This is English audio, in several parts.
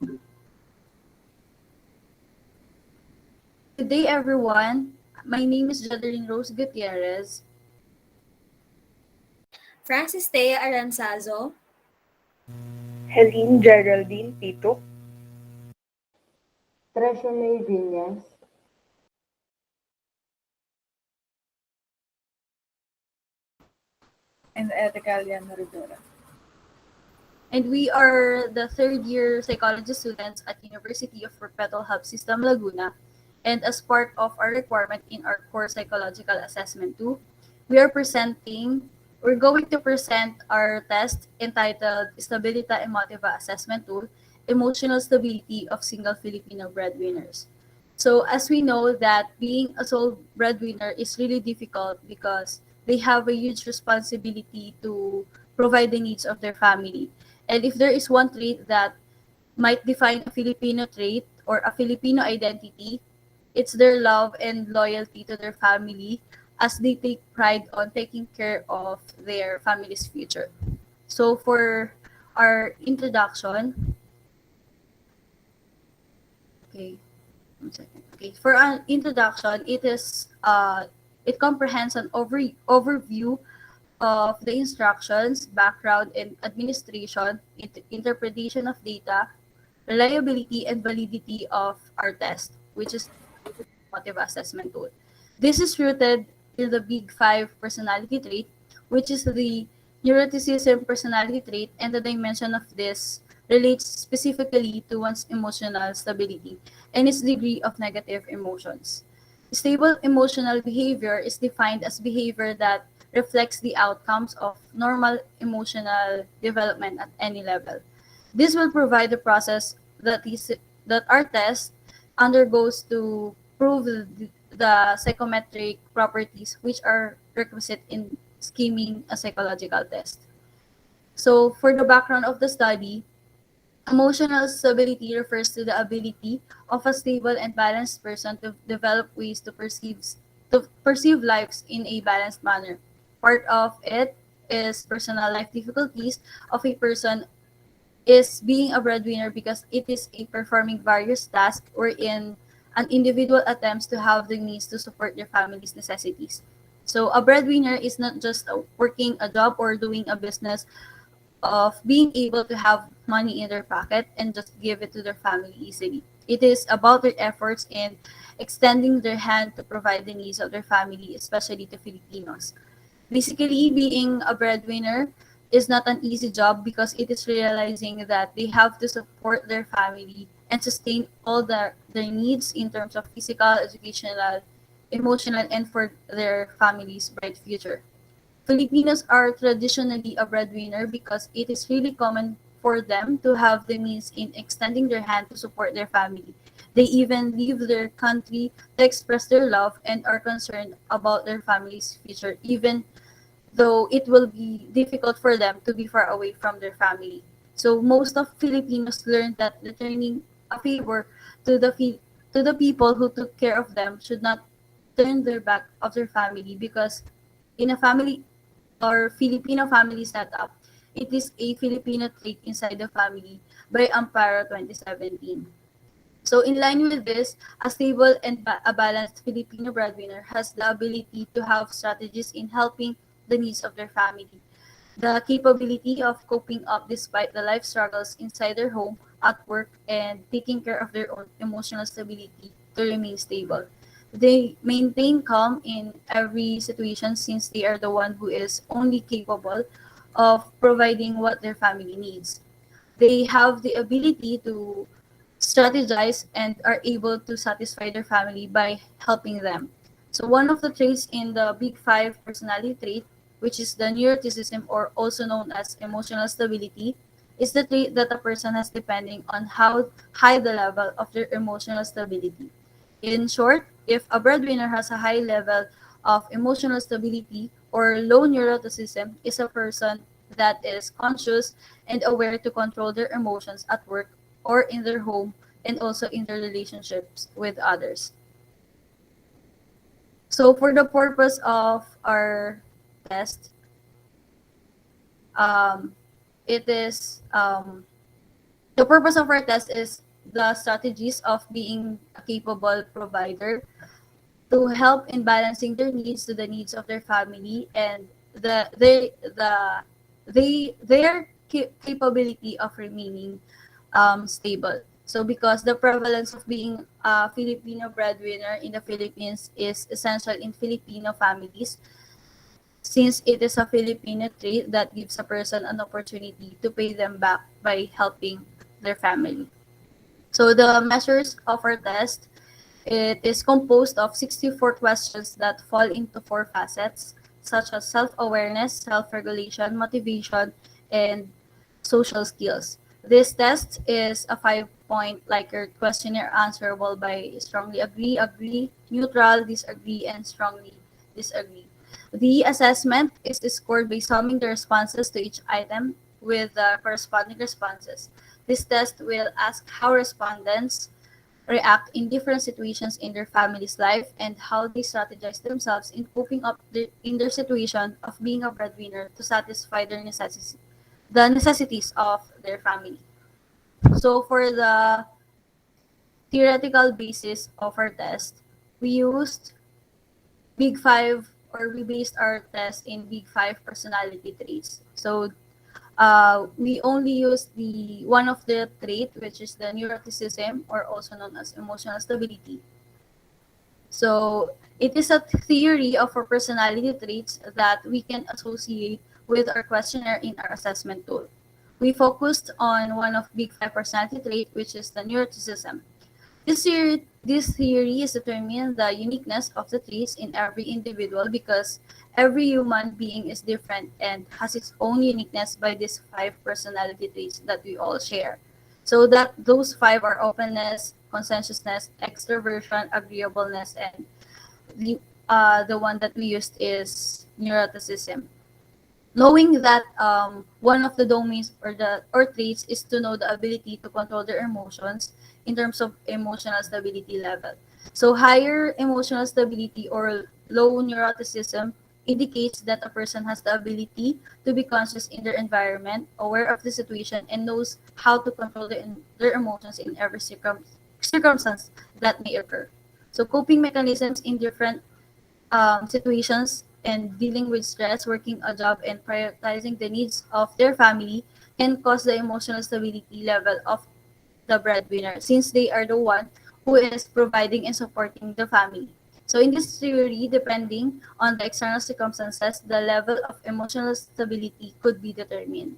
Good day, everyone. My name is Jadeline Rose Gutierrez. Francis Thea Aranzazo. Helene Geraldine Pito. Treasure Villas. And Ethicalia Noridora. And we are the third-year psychology students at University of Perpetual Health System Laguna. And as part of our requirement in our core psychological assessment 2, we're going to present our test entitled Stabilita Emotiva Assessment Tool, Emotional Stability of Single Filipino Breadwinners. So as we know that being a sole breadwinner is really difficult because they have a huge responsibility to provide the needs of their family. And if there is one trait that might define a Filipino trait or a Filipino identity, it's their love and loyalty to their family as they take pride on taking care of their family's future. So for our introduction, okay, 1 second. Okay, for our introduction, it comprehends an overview of the instructions, background and administration, interpretation of data, reliability and validity of our test, which is Emotive Assessment Tool. This is rooted in the Big Five personality trait, which is the neuroticism personality trait, and the dimension of this relates specifically to one's emotional stability and its degree of negative emotions. Stable emotional behavior is defined as behavior that reflects the outcomes of normal emotional development at any level. This will provide the process that our test undergoes to prove the psychometric properties which are requisite in scheming a psychological test. So for the background of the study, emotional stability refers to the ability of a stable and balanced person to develop ways to perceive lives in a balanced manner. Part of it is personal life difficulties of a person is being a breadwinner because it is a performing various tasks wherein an individual attempts to have the means to support their family's necessities. So a breadwinner is not just working a job or doing a business of being able to have money in their pocket and just give it to their family easily. It is about their efforts in extending their hand to provide the needs of their family, especially to Filipinos. Basically, being a breadwinner is not an easy job because it is realizing that they have to support their family and sustain all their needs in terms of physical, educational, emotional, and for their family's bright future. Filipinos are traditionally a breadwinner because it is really common for them to have the means in extending their hand to support their family. They even leave their country to express their love and are concerned about their family's future, even though it will be difficult for them to be far away from their family. So most of Filipinos learned that returning a favor to to the people who took care of them should not turn their back of their family because in a family or Filipino family setup, it is a Filipino trait inside the family by Amparo 2017. So in line with this, a stable and a balanced Filipino breadwinner has the ability to have strategies in helping the needs of their family, the capability of coping up despite the life struggles inside their home, at work, and taking care of their own emotional stability to remain stable. They maintain calm in every situation since they are the one who is only capable of providing what their family needs. They have the ability to strategize and are able to satisfy their family by helping them. So one of the traits in the Big Five personality trait, which is the neuroticism or also known as emotional stability, is the trait that a person has depending on how high the level of their emotional stability. In short, if a breadwinner has a high level of emotional stability or low neuroticism is a person that is conscious and aware to control their emotions at work or in their home and also in their relationships with others. So for the purpose of our test, um, it is The purpose of our test is the strategies of being a capable provider to help in balancing their needs to the needs of their family and their capability of remaining stable. So because the prevalence of being a Filipino breadwinner in the Philippines is essential in Filipino families, since it is a Filipino trait that gives a person an opportunity to pay them back by helping their family. So the measures of our test, it is composed of 64 questions that fall into four facets, such as self-awareness, self-regulation, motivation, and social skills. This test is a 5-point Likert questionnaire answerable by strongly agree, agree, neutral, disagree, and strongly disagree. The assessment is scored by summing the responses to each item with the corresponding responses. This test will ask how respondents react in different situations in their family's life and how they strategize themselves in coping up in their situation of being a breadwinner to satisfy the necessities of their family. So for the theoretical basis of our test, we used Big Five, or we based our test in Big Five personality traits. So we only use the one of the trait, which is the neuroticism, or also known as emotional stability. So it is a theory of our personality traits that we can associate with our questionnaire in our assessment tool. We focused on one of Big Five personality trait, which is the neuroticism. This theory is determining the uniqueness of the traits in every individual because every human being is different and has its own uniqueness by these five personality traits that we all share. So that those five are openness, conscientiousness, extroversion, agreeableness, and the one that we used is neuroticism. Knowing that one of the domains or traits is to know the ability to control their emotions in terms of emotional stability level. So higher emotional stability or low neuroticism indicates that a person has the ability to be conscious in their environment, aware of the situation, and knows how to control their emotions in every circumstance that may occur. So coping mechanisms in different situations and dealing with stress, working a job, and prioritizing the needs of their family can cause the emotional stability level of the breadwinner since they are the one who is providing and supporting the family. So in this theory, depending on the external circumstances, the level of emotional stability could be determined.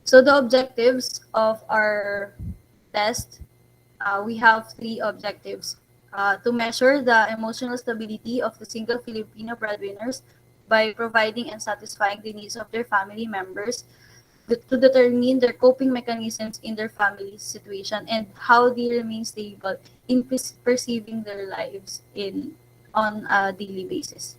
So the objectives of our test, we have three objectives. To measure the emotional stability of the single Filipino breadwinners by providing and satisfying the needs of their family members, to determine their coping mechanisms in their family situation and how they remain stable in perceiving their lives in on a daily basis.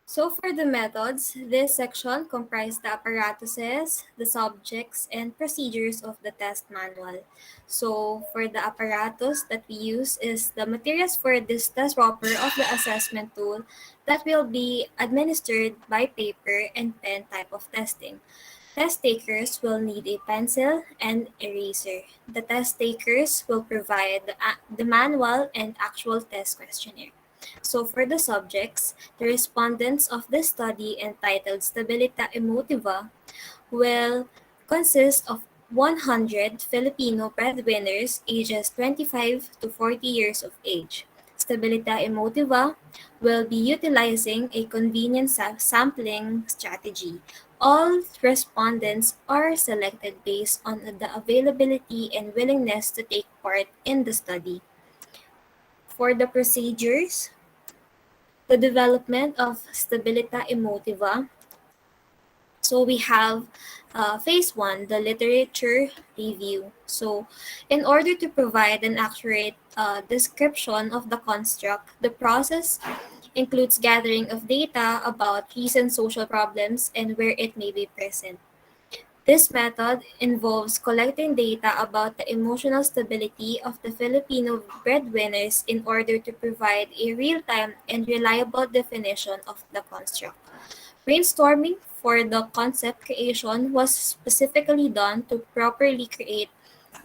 So for the methods, this section comprised the apparatuses, the subjects, and procedures of the test manual. So for the apparatus that we use is the materials for this test wrapper of the assessment tool that will be administered by paper and pen type of testing. Test takers will need a pencil and eraser. The test takers will provide the manual and actual test questionnaire. So for the subjects, the respondents of this study entitled Stabilita Emotiva will consist of 100 Filipino breadwinners ages 25 to 40 years of age. Stabilita Emotiva will be utilizing a convenient sampling strategy. All respondents are selected based on the availability and willingness to take part in the study. For the procedures, the development of Stabilita Emotiva. So we have phase one, the literature review. So in order to provide an accurate description of the construct, the process includes gathering of data about recent social problems and where it may be present. This method involves collecting data about the emotional stability of the Filipino breadwinners in order to provide a real-time and reliable definition of the construct. Brainstorming for the concept creation was specifically done to properly create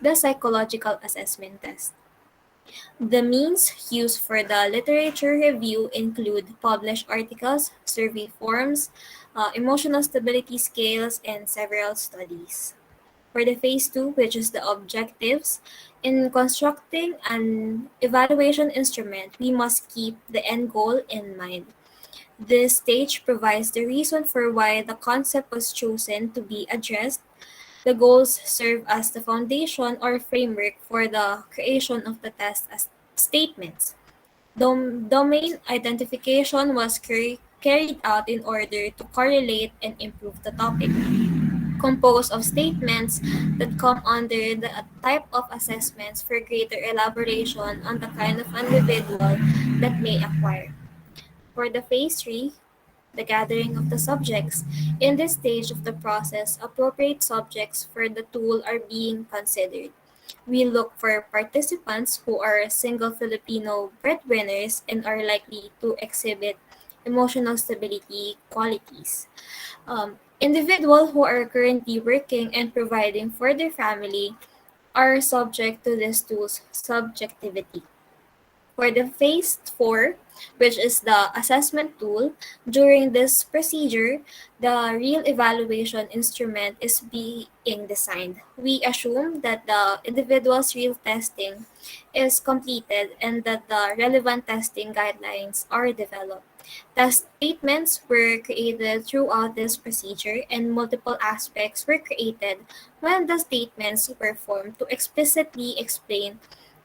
the psychological assessment test. The means used for the literature review include published articles, survey forms, emotional stability scales, and several studies. For the phase two, which is the objectives, in constructing an evaluation instrument, we must keep the end goal in mind. This stage provides the reason for why the concept was chosen to be addressed. The goals serve as the foundation or framework for the creation of the test as statements. Domain identification was carried out in order to correlate and improve the topic, composed of statements that come under the type of assessments for greater elaboration on the kind of individual that may acquire. For the phase 3, the gathering of the subjects. In this stage of the process, appropriate subjects for the tool are being considered. We look for participants who are single Filipino breadwinners and are likely to exhibit emotional stability qualities. Individuals who are currently working and providing for their family are subject to this tool's subjectivity. For the phase 4, which is the assessment tool, during this procedure, the real evaluation instrument is being designed. We assume that the individual's real testing is completed and that the relevant testing guidelines are developed. Test statements were created throughout this procedure, and multiple aspects were created when the statements were formed to explicitly explain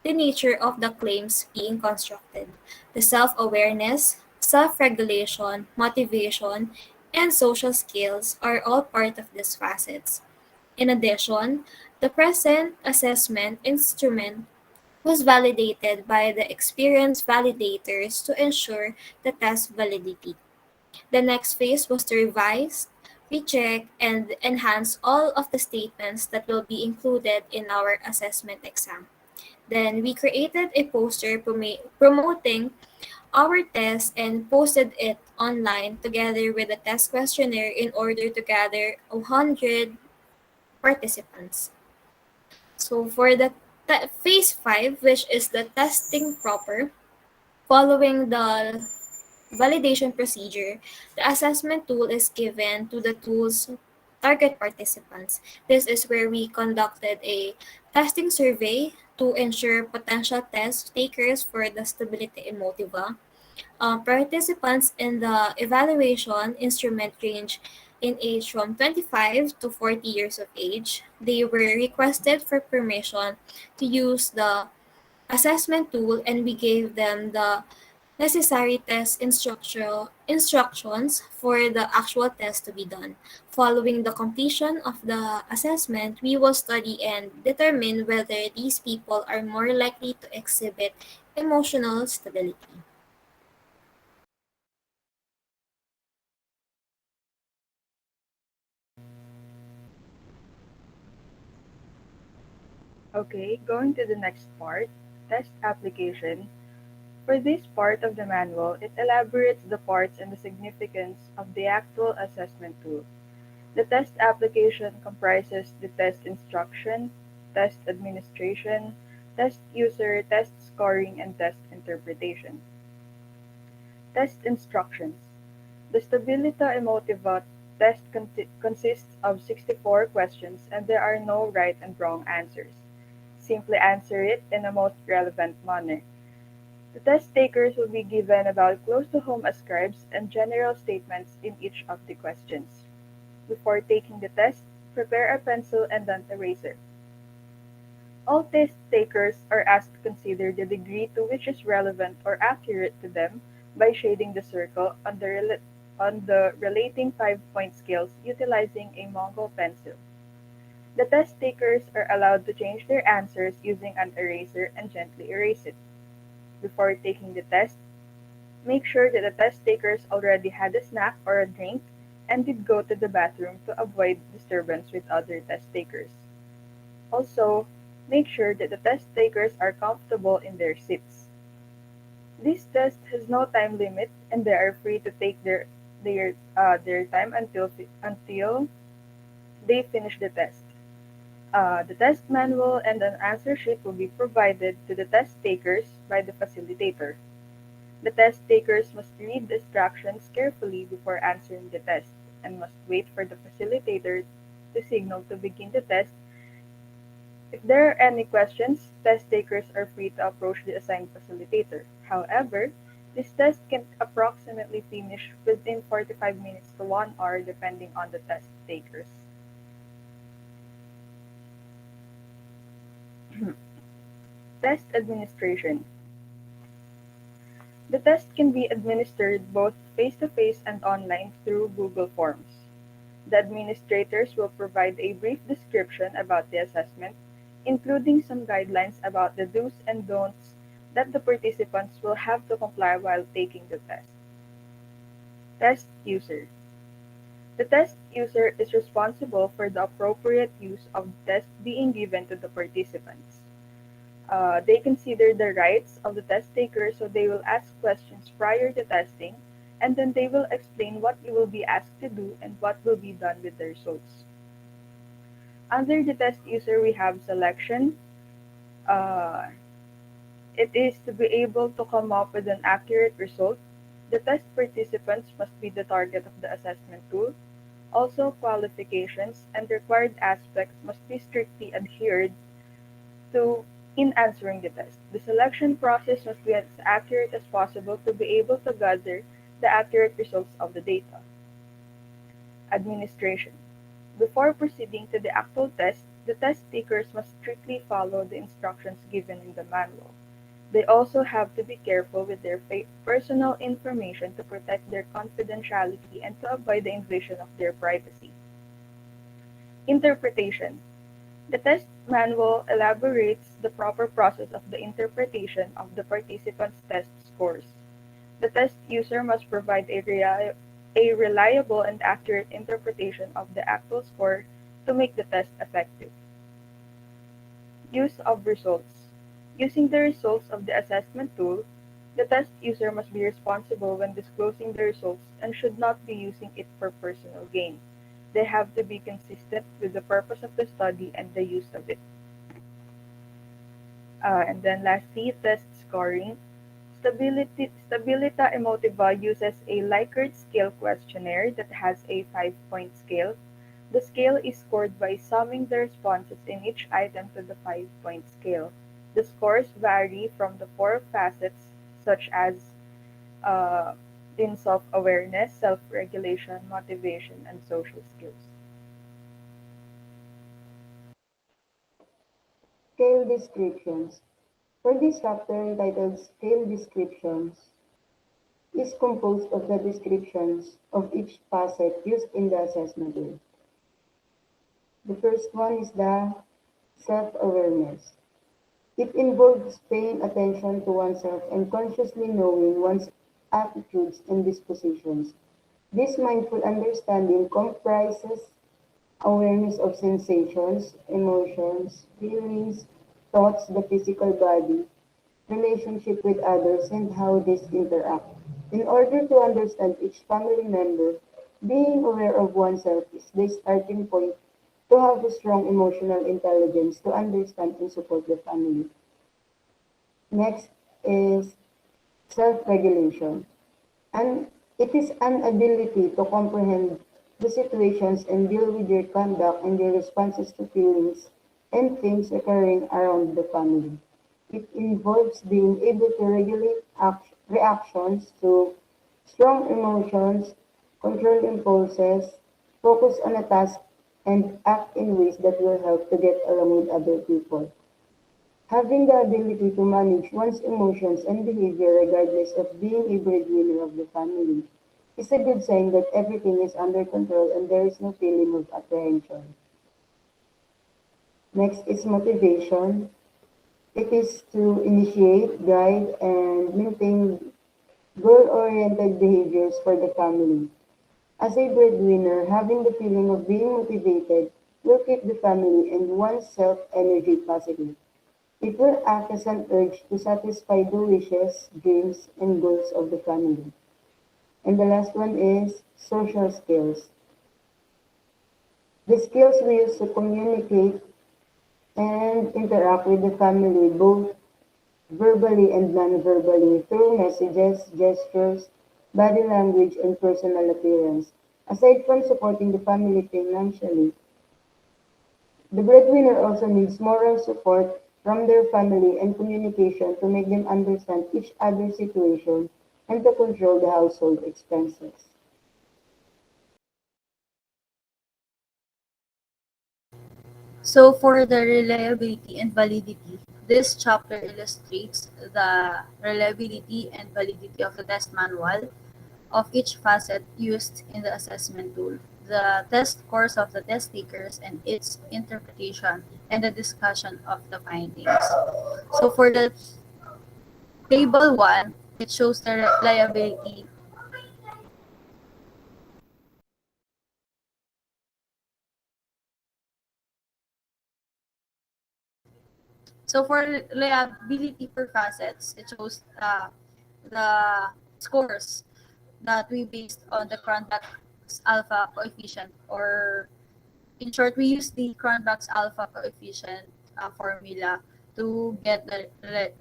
the nature of the claims being constructed. The self-awareness, self-regulation, motivation, and social skills are all part of these facets. In addition, the present assessment instrument was validated by the experienced validators to ensure the test validity. The next phase was to revise, recheck, and enhance all of the statements that will be included in our assessment exam. Then we created a poster promoting our test and posted it online together with a test questionnaire in order to gather 100 participants. So for the phase 5, which is the testing proper, following the validation procedure, the assessment tool is given to the tool's target participants. This is where we conducted a testing survey to ensure potential test takers for the Stabilita Emotiva. Participants in the evaluation instrument range in age from 25 to 40 years of age. They were requested for permission to use the assessment tool, and we gave them the necessary test instructions for the actual test to be done. Following the completion of the assessment, we will study and determine whether these people are more likely to exhibit emotional stability. Okay, going to the next part, test application. For this part of the manual, it elaborates the parts and the significance of the actual assessment tool. The test application comprises the test instruction, test administration, test user, test scoring, and test interpretation. Test instructions. The Stabilita Emotiva test consists of 64 questions and there are no right and wrong answers. Simply answer it in the most relevant manner. The test takers will be given about close to home ascribes and general statements in each of the questions. Before taking the test, prepare a pencil and an eraser. All test takers are asked to consider the degree to which is relevant or accurate to them by shading the circle on the relating 5-point scales utilizing a Mongol pencil. The test takers are allowed to change their answers using an eraser and gently erase it. Before taking the test, make sure that the test takers already had a snack or a drink and did go to the bathroom to avoid disturbance with other test takers. Also, make sure that the test takers are comfortable in their seats. This test has no time limit and they are free to take their time until they finish the test. The test manual and an answer sheet will be provided to the test takers by the facilitator. The test takers must read the instructions carefully before answering the test and must wait for the facilitator to signal to begin the test. If there are any questions, test takers are free to approach the assigned facilitator. However, this test can approximately finish within 45 minutes to 1 hour depending on the test takers. Test administration. The test can be administered both face-to-face and online through Google Forms. The administrators will provide a brief description about the assessment, including some guidelines about the do's and don'ts that the participants will have to comply while taking the test. Test user. The test user is responsible for the appropriate use of the test being given to the participants. They consider the rights of the test taker, so they will ask questions prior to testing, and then they will explain what you will be asked to do and what will be done with the results. Under the test user, we have selection. Uh, it is to be able to come up with an accurate result. The test participants must be the target of the assessment tool. Also, qualifications and required aspects must be strictly adhered to in answering the test. The selection process must be as accurate as possible to be able to gather the accurate results of the data. Administration. Before proceeding to the actual test, the test takers must strictly follow the instructions given in the manual. They also have to be careful with their personal information to protect their confidentiality and to avoid the invasion of their privacy. Interpretation. The test manual elaborates the proper process of the interpretation of the participants' test scores. The test user must provide a reliable and accurate interpretation of the actual score to make the test effective. Use of results. Using the results of the assessment tool, the test user must be responsible when disclosing the results and should not be using it for personal gain. They have to be consistent with the purpose of the study and the use of it. And then lastly, test scoring. Stabilita Emotiva uses a Likert scale questionnaire that has a 5-point scale. The scale is scored by summing the responses in each item to the 5-point scale. The scores vary from the four facets such as uh, in self-awareness, self-regulation, motivation, and social skills. Scale descriptions. For this chapter entitled Scale Descriptions, is composed of the descriptions of each facet used in the assessment tool. The first one is the self-awareness. It involves paying attention to oneself and consciously knowing one's attitudes and dispositions. This mindful understanding comprises awareness of sensations, emotions, feelings, thoughts, the physical body, relationship with others, and how these interact. In order to understand each family member, being aware of oneself is the starting point to have a strong emotional intelligence to understand and support the family. Next is self-regulation. And it is an ability to comprehend the situations and deal with your conduct and your responses to feelings and things occurring around the family. It involves being able to regulate reactions to strong emotions, control impulses, focus on a task, and act in ways that will help to get along with other people. Having the ability to manage one's emotions and behavior regardless of being a breadwinner of the family is a good sign that everything is under control and there is no feeling of apprehension. Next is motivation. It is to initiate, guide, and maintain goal-oriented behaviors for the family. As a breadwinner, having the feeling of being motivated will keep the family and one's self-energy positive. It will act as an urge to satisfy the wishes, dreams, and goals of the family. And the last one is social skills. The skills we use to communicate and interact with the family both verbally and non-verbally through messages, gestures, body language, and personal appearance. Aside from supporting the family financially, the breadwinner also needs moral support from their family and communication to make them understand each other's situation and to control the household expenses. So for the reliability and validity, this chapter illustrates the reliability and validity of the test manual of each facet used in the assessment tool, the test scores of the test takers and its interpretation, and the discussion of the findings. So for the table 1, it shows the reliability. So for reliability per facets, it shows the scores that we based on the Cronbach's alpha coefficient, or in short, we use the Cronbach's alpha coefficient formula to get the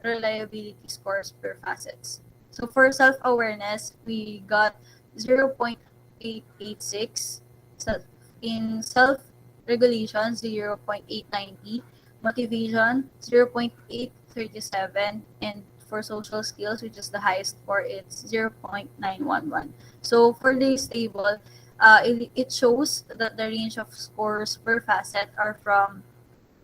reliability scores per facets. So for self-awareness, we got 0.886. So in self-regulation, 0.890. Motivation, 0.837. And for social skills, which is the highest score, it's 0.911. So for this table, it shows that the range of scores per facet are from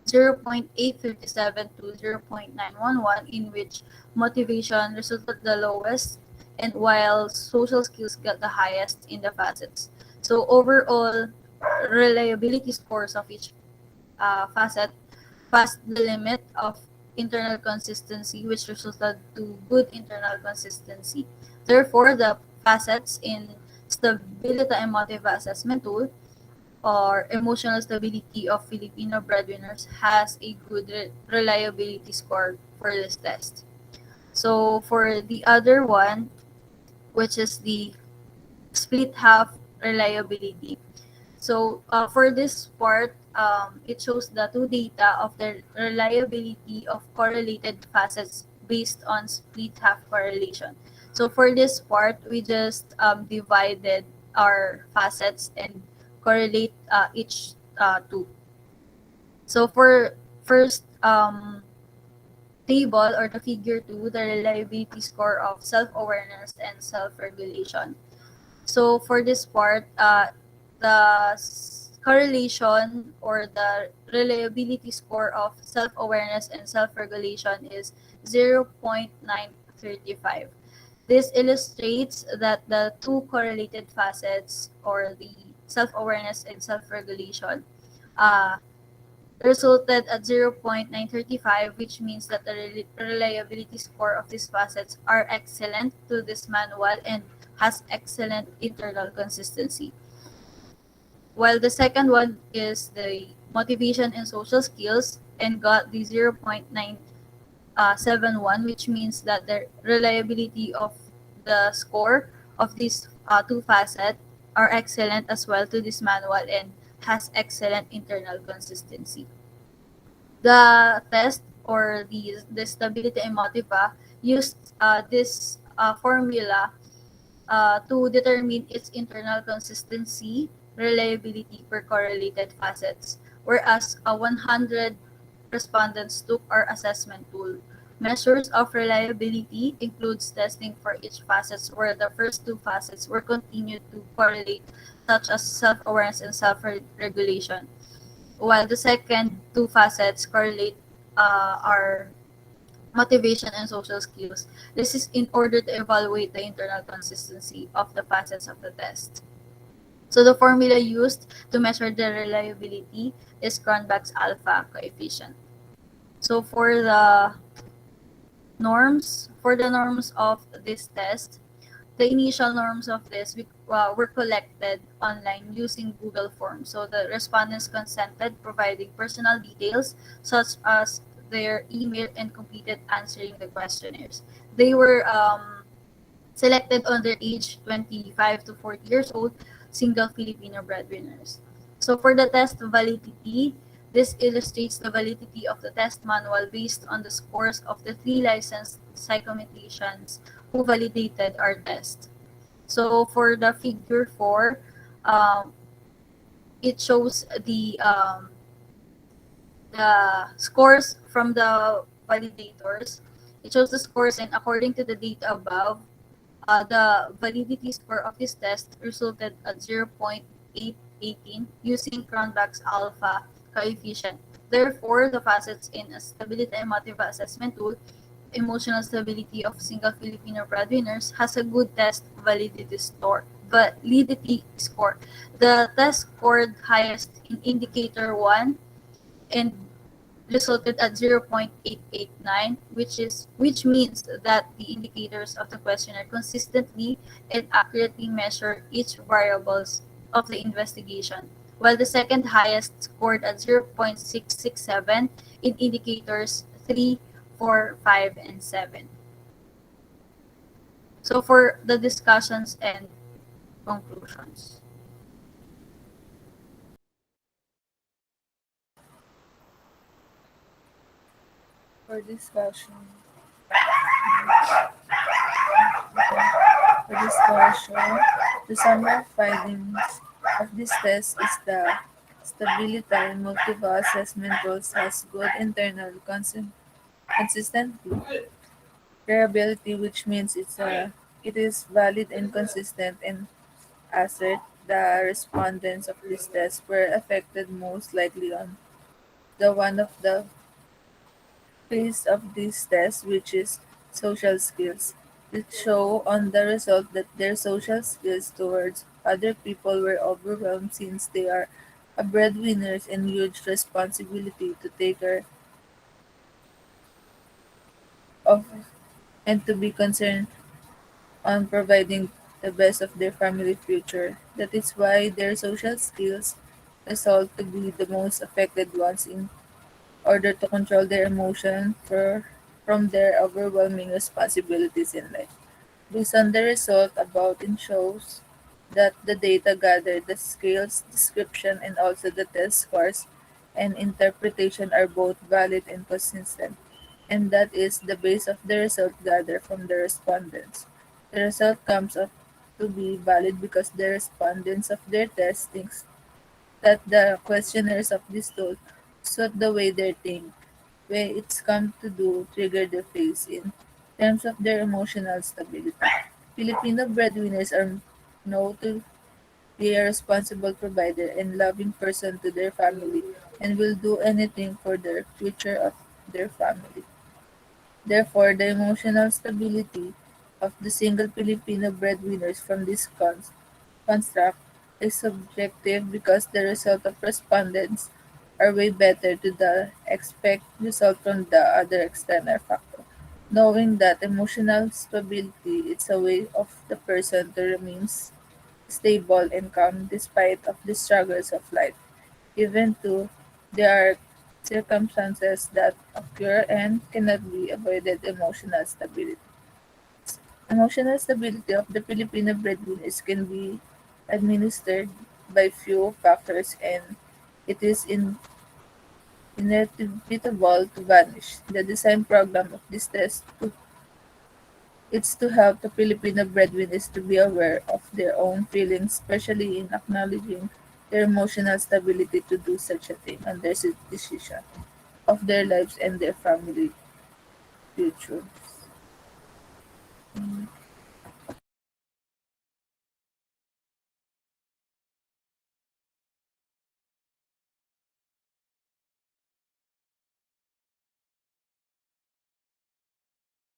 0.837 to 0.911, in which motivation resulted the lowest, and while social skills got the highest in the facets. So overall, reliability scores of each facet passed the limit of internal consistency, which resulted to good internal consistency. Therefore, the facets in Stabilita Emotiva Assessment Tool, or emotional stability of Filipino breadwinners, has a good reliability score for this test. So for the other one, which is the split half reliability, so for this part, it shows the two data of the reliability of correlated facets based on split half correlation. So for this part, we just divided our facets and correlate each two. So for first table, or the figure 2, the reliability score of self-awareness and self-regulation. So for this part, the correlation, or the reliability score of self-awareness and self-regulation is 0.935. This illustrates that the two correlated facets, or the self-awareness and self-regulation, uh, resulted at 0.935, which means that the reliability score of these facets are excellent to this manual and has excellent internal consistency. While the second one is the motivation and social skills, and got the 0.971, which means that the reliability of the score of these two facets are excellent as well to this manual and has excellent internal consistency. The test, or the Stability Emotiva, used this formula to determine its internal consistency, reliability per correlated facets, whereas 100 respondents took our assessment tool. Measures of reliability includes testing for each facets, where the first two facets were continued to correlate, such as self-awareness and self-regulation, while the second two facets correlate are motivation and social skills. This is in order to evaluate the internal consistency of the facets of the test. So the formula used to measure the reliability is Cronbach's alpha coefficient. So for the norms of this test, The initial norms of this were collected online using Google Forms. So the respondents consented, providing personal details such as their email and completed answering the questionnaires. They were selected under age 25 to 40 years old, single Filipino breadwinners. So for the test validity, this illustrates the validity of the test manual based on the scores of the three licensed psychometricians who validated our test. So for the figure 4, um, it shows the scores from the validators. It shows the scores, and according to the data above, the validity score of this test resulted at 0.818 using Cronbach's alpha coefficient. Therefore, the facets in a Stabilita Emotiva Assessment Tool, emotional stability of single Filipino breadwinners, has a good test validity score. The test scored highest in indicator 1 and resulted at 0.889, which means that the indicators of the questionnaire consistently and accurately measure each variables of the investigation, while the second highest scored at 0.667 in indicators 3, 4, 5, and 7. So for the discussions and conclusions. For discussion, the summary findings of this test is the Stabilita Emotiva Assessment Tool has good internal consistent variability, which means it is valid and consistent, and assert the respondents of this test were affected most likely on the one of the phase of this test, which is social skills. It show on the result that their social skills towards other people were overwhelmed since they are a breadwinners and huge responsibility to take care of and to be concerned on providing the best of their family future. That is why their social skills result to be the most affected ones in order to control their emotion from their overwhelming responsibilities in life. Based on the result above, it shows that the data gathered, the skills description, and also the test scores and interpretation are both valid and consistent, and that is the base of the result gathered from the respondents. The result comes up to be valid because the respondents of their test thinks that the questionnaires of this tool suit the way they think, where it's come to do trigger the phase in terms of their emotional stability. Filipino breadwinners are known to be a responsible provider and loving person to their family and will do anything for the future of their family. Therefore, the emotional stability of the single Filipino breadwinners from this construct is subjective because the result of respondents are way better to the expect result from the other external factor. Knowing that emotional stability is a way of the person to remain stable and calm despite of the struggles of life, even though there are circumstances that occur and cannot be avoided. Emotional stability of the Filipino breadwinners can be administered by few factors, and it is inevitable to vanish. The design program of this test is to help the Filipino breadwinners to be aware of their own feelings, especially in acknowledging their emotional stability to do such a thing and their decision of their lives and their family future.